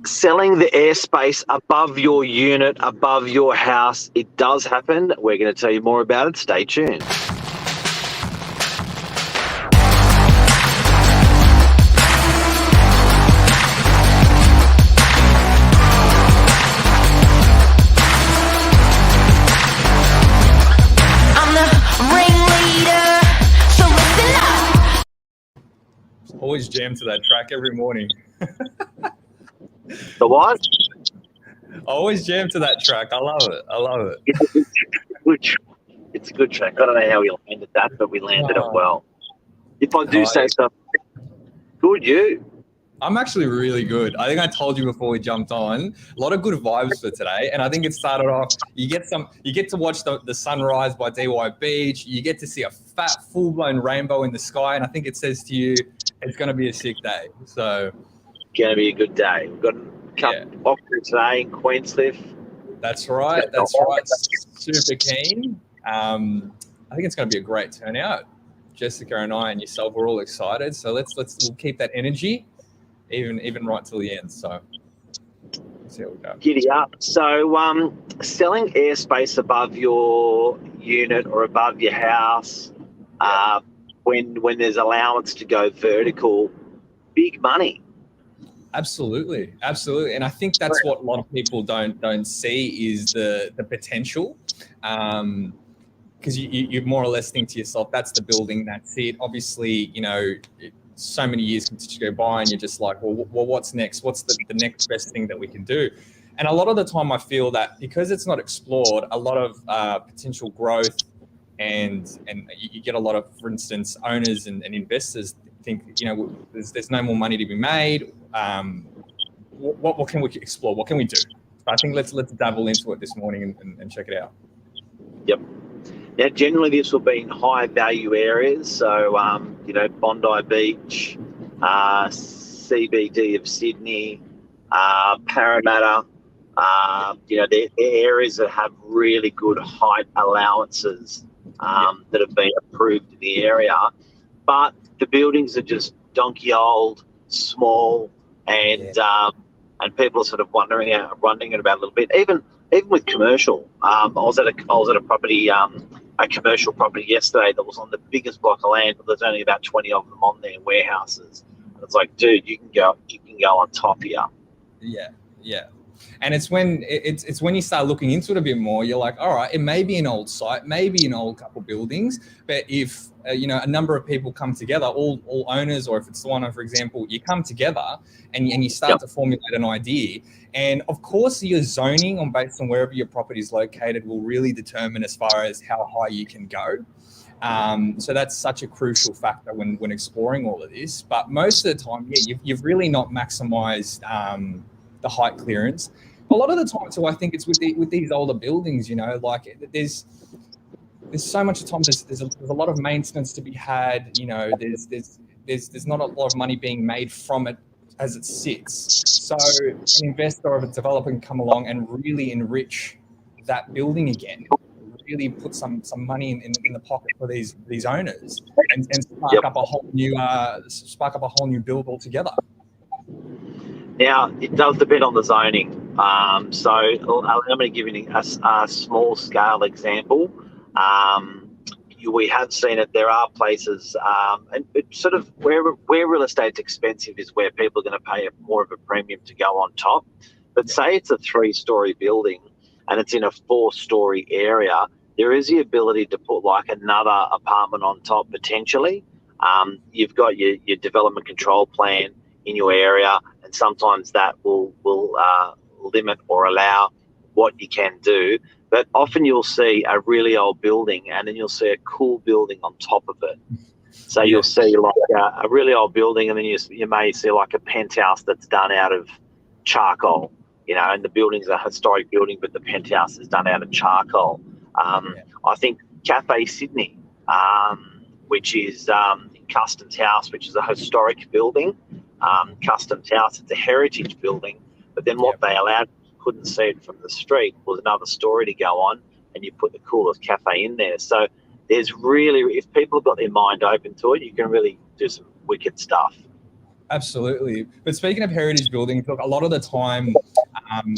selling the airspace above your unit, above your house, it does happen. We're going to tell you more about it. Stay tuned. Always jam to that track every morning. The what? I always jam to that track. I love it. It's a good track. I don't know how we landed that, but we landed it well. If I do say so, good you. I'm actually really good. I think I told you before we jumped on, a lot of good vibes for today. And I think it started off, you get to watch the sunrise by DY Beach. You get to see a fat, full-blown rainbow in the sky. And I think it says to you, it's going to be a sick day. So It's going to be a good day. We've got a couple today in Queenscliff. That's right. Super keen. I think it's going to be a great turnout. Jessica and I and yourself, we're all excited. So we'll keep that energy even right till the end. So let's see how we go. Giddy up. So selling airspace above your unit or above your house, when there's allowance to go vertical, big money. Absolutely. And I think that's what a lot of people don't see is the potential. Because you more or less think to yourself, that's the building, that's it. Obviously, so many years continue to go by and you're just like, well, what's next? What's the next best thing that we can do? And a lot of the time I feel that because it's not explored, a lot of potential growth and you get a lot of, for instance, owners and investors think, there's no more money to be made. What can we explore? What can we do? So I think let's dabble into it this morning and check it out. Yep. Now, generally, this will be in high value areas. So, Bondi Beach, CBD of Sydney, Parramatta, they're areas that have really good height allowances that have been approved in the area. But the buildings are just donkey old, small, and people are sort of wondering about a little bit. Even with commercial, I was at a property, a commercial property yesterday that was on the biggest block of land, but there's only about 20 of them on there, warehouses. And it's like, dude, you can go on top here. Yeah. And it's when you start looking into it a bit more, you're like, all right, it may be an old site, maybe an old couple buildings, but if a number of people come together, all owners, or if it's the one, for example, you come together and you start to formulate an idea. And of course, your zoning based on wherever your property is located will really determine as far as how high you can go. So that's such a crucial factor when exploring all of this. But most of the time, you've really not maximized the height clearance. A lot of the time, too, I think it's with these older buildings. Like there's so much time. There's a lot of maintenance to be had. There's not a lot of money being made from it as it sits. So an investor or a developer can come along and really enrich that building again. Really put some money in the pocket for these owners and spark up a whole new build altogether. Now, it does depend on the zoning. So I'm going to give you a small scale example. We have seen it. There are places, and it's sort of where real estate's expensive is where people are going to pay more of a premium to go on top. But say it's a 3-story building and it's in a 4-story area, there is the ability to put like another apartment on top potentially. You've got your development control plan in your area, and sometimes that will limit or allow what you can do. But often you'll see a really old building and then you'll see a cool building on top of it. So you'll see like a really old building, and then you may see like a penthouse that's done out of charcoal, and the building's a historic building, but the penthouse is done out of charcoal. I think Cafe Sydney, which is Customs House, which is a historic building. Customs House, it's a heritage building, but then what they allowed, couldn't see it from the street, was another story to go on, and you put the coolest cafe in there. So there's really, if people have got their mind open to it, you can really do some wicked stuff. Absolutely. But speaking of heritage buildings, look, a lot of the time,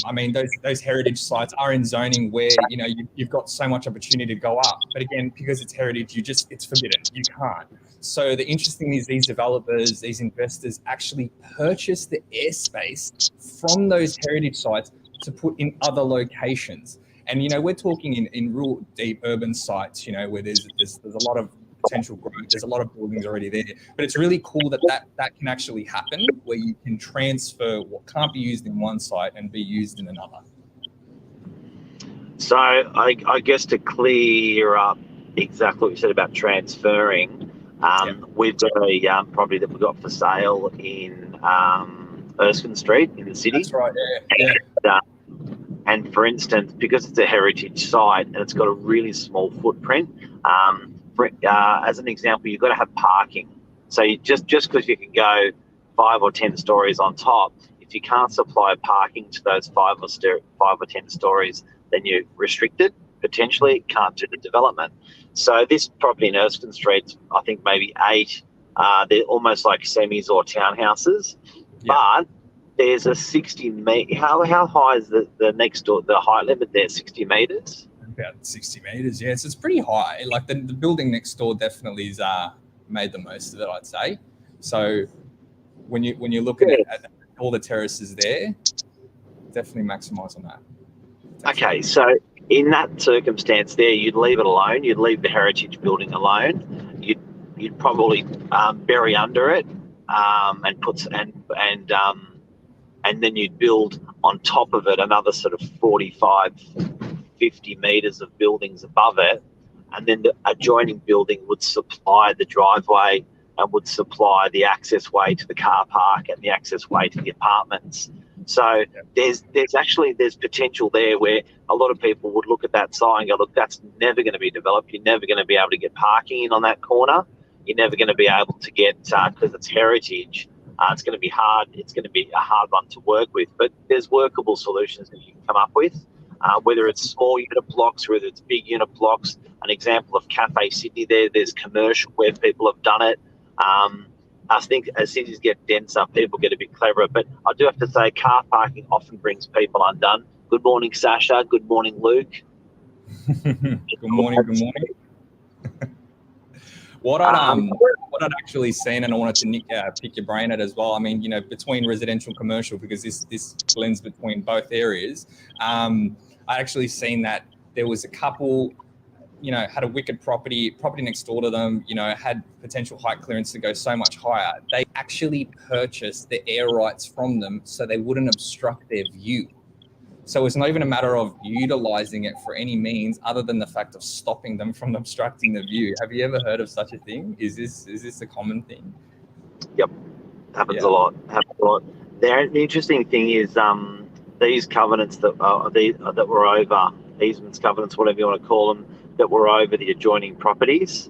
I mean, those heritage sites are in zoning where, you know, you've got so much opportunity to go up. But again, because it's heritage, it's forbidden. You can't. So the interesting thing is these developers, these investors actually purchase the airspace from those heritage sites to put in other locations. And, you know, we're talking in real deep urban sites, you know, where there's a lot of potential growth. There's a lot of buildings already there, but it's really cool that can actually happen, where you can transfer what can't be used in one site and be used in another. So I guess to clear up exactly what you said about transferring, we've got a property that we've got for sale in Erskine Street in the city. That's right. Yeah. And for instance, because it's a heritage site and it's got a really small footprint, as an example, you've got to have parking. So just because you can go 5 or 10 stories on top, if you can't supply parking to those 5 or 10 stories, then you're restricted. Potentially can't do the development. So this property in Erskine Street, I think maybe 8. They're almost like semis or townhouses, but there's a 60 meter. How high is the next door? The height limit there, 60 meters. About 60 meters, yes. It's pretty high. Like the building next door definitely is made the most of it, I'd say. So when you're looking at all the terraces there, definitely maximise on that. Okay, so in that circumstance there, you'd leave it alone. You'd leave the heritage building alone. You'd probably bury under it and then you'd build on top of it another sort of 45, 50 metres of buildings above it, and then the adjoining building would supply the driveway and would supply the access way to the car park and the access way to the apartments. So there's potential there where a lot of people would look at that site and go, look, that's never going to be developed. You're never going to be able to get parking in on that corner. You're never going to be able to get, because it's heritage, it's going to be hard. It's going to be a hard one to work with, but there's workable solutions that you can come up with. Whether it's small unit blocks, whether it's big unit blocks. An example of Cafe Sydney there's commercial where people have done it. I think as cities get denser, people get a bit cleverer. But I do have to say car parking often brings people undone. Good morning, Sasha. Good morning, Luke. Good morning. What I'd actually seen, and I wanted to pick your brain at as well. I mean, you know, between residential and commercial, because this blends between both areas. I actually seen that there was a couple, you know, had a wicked property next door to them, you know, had potential height clearance to go so much higher. They actually purchased the air rights from them so they wouldn't obstruct their view. So it's not even a matter of utilizing it for any means other than the fact of stopping them from obstructing the view. Have you ever heard of such a thing? Is this a common thing? Yep, happens a lot. The interesting thing is these covenants that were over, easements, covenants, whatever you want to call them, that were over the adjoining properties,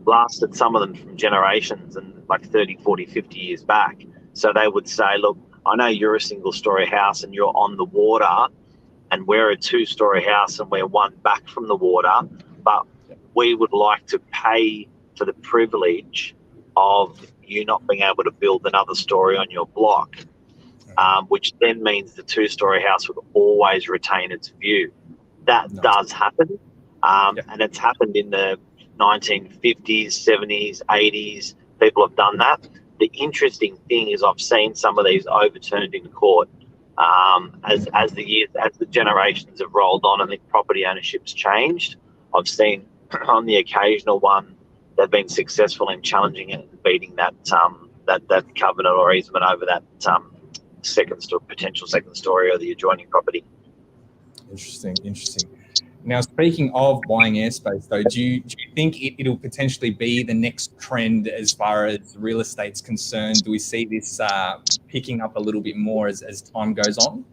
lasted, some of them from generations and like 30, 40, 50 years back. So they would say, look, I know you're a single-story house and you're on the water, and we're a 2-story house and we're one back from the water, but we would like to pay for the privilege of you not being able to build another story on your block, which then means the 2-story house would always retain its view. That does happen, and it's happened in the 1950s, 70s, 80s. People have done that. The interesting thing is I've seen some of these overturned in court as the generations have rolled on and the property ownership's changed. I've seen on the occasional one they've been successful in challenging it and beating that covenant or easement over that potential second story of the adjoining property. Interesting. Now, speaking of buying airspace, though, do you think it'll potentially be the next trend as far as real estate's concerned? Do we see this picking up a little bit more as time goes on?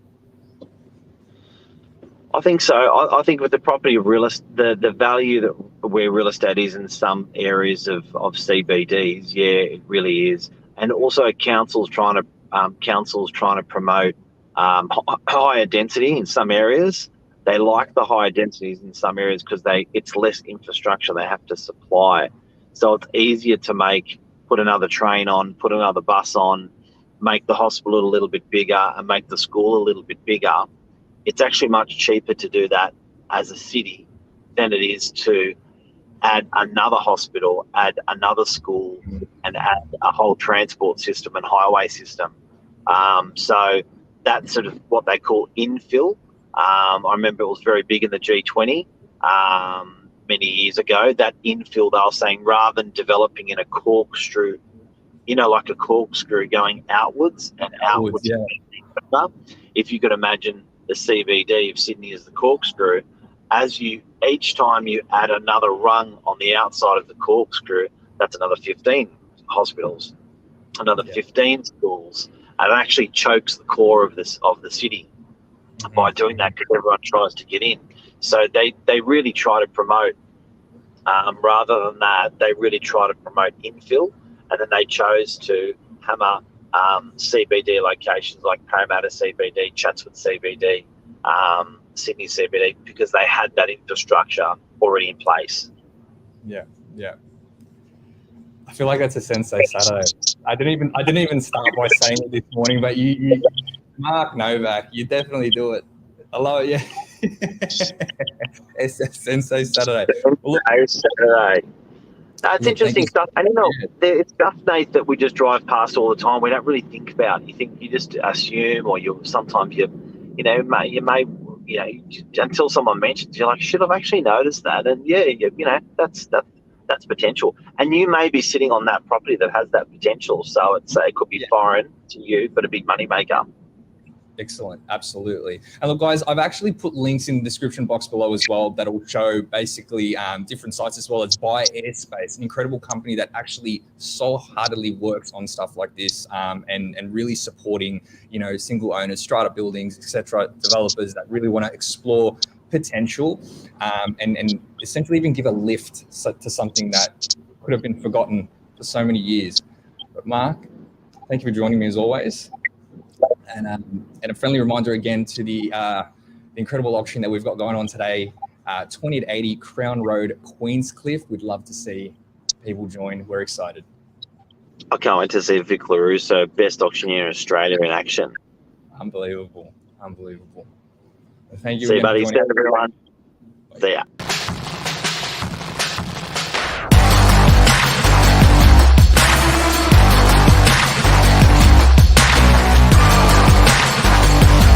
I think so. I think with the property of the value that where real estate is in some areas of CBDs, it really is, and also councils trying to promote higher density in some areas. They like the higher densities in some areas because it's less infrastructure they have to supply. So it's easier to make put another train on, put another bus on, make the hospital a little bit bigger and make the school a little bit bigger, it's actually much cheaper to do that as a city than it is to add another hospital, add another school, and add a whole transport system and highway system. So that's sort of what they call infill. I remember it was very big in the G20 many years ago. That infill, they were saying, rather than developing in a corkscrew, like a corkscrew going outwards and outwards. Yeah. If you could imagine the CBD of Sydney as the corkscrew, each time you add another rung on the outside of the corkscrew, that's another 15 hospitals, another 15 schools, and it actually chokes the core of the city by doing that, because everyone tries to get in. So they really try to promote, rather than that, they really try to promote infill, and then they chose to hammer CBD locations like Parramatta CBD, Chatswood CBD, Sydney CBD, because they had that infrastructure already in place. Yeah. I feel like that's a Sensei Saturday. I didn't even start by saying it this morning, but you Mark Novak, you definitely do it. I love it. Yeah. It's a Sensei Saturday. Well, look, Saturday. It's interesting stuff. And it's stuff, Nate, that we just drive past all the time. We don't really think about. You just assume, or sometimes you may until someone mentions, you're like, shit, I've actually noticed that. And that's potential. And you may be sitting on that property that has that potential. So it could be foreign to you, but a big money maker. Excellent. Absolutely. And look, guys, I've actually put links in the description box below as well that will show basically different sites, as well as Buy Airspace, an incredible company that actually so heartily works on stuff like this, and really supporting, single owners, strata buildings, etc., developers that really want to explore potential, and essentially even give a lift to something that could have been forgotten for so many years. But Mark, thank you for joining me as always. And a friendly reminder again to the incredible auction that we've got going on today, 20 to 80 Crown Road, Queenscliff. We'd love to see people join. We're excited. I can't wait to see Vic LaRusso, best auctioneer in Australia, in action. Unbelievable. Thank you. See you, buddy. For joining. See everyone. See ya.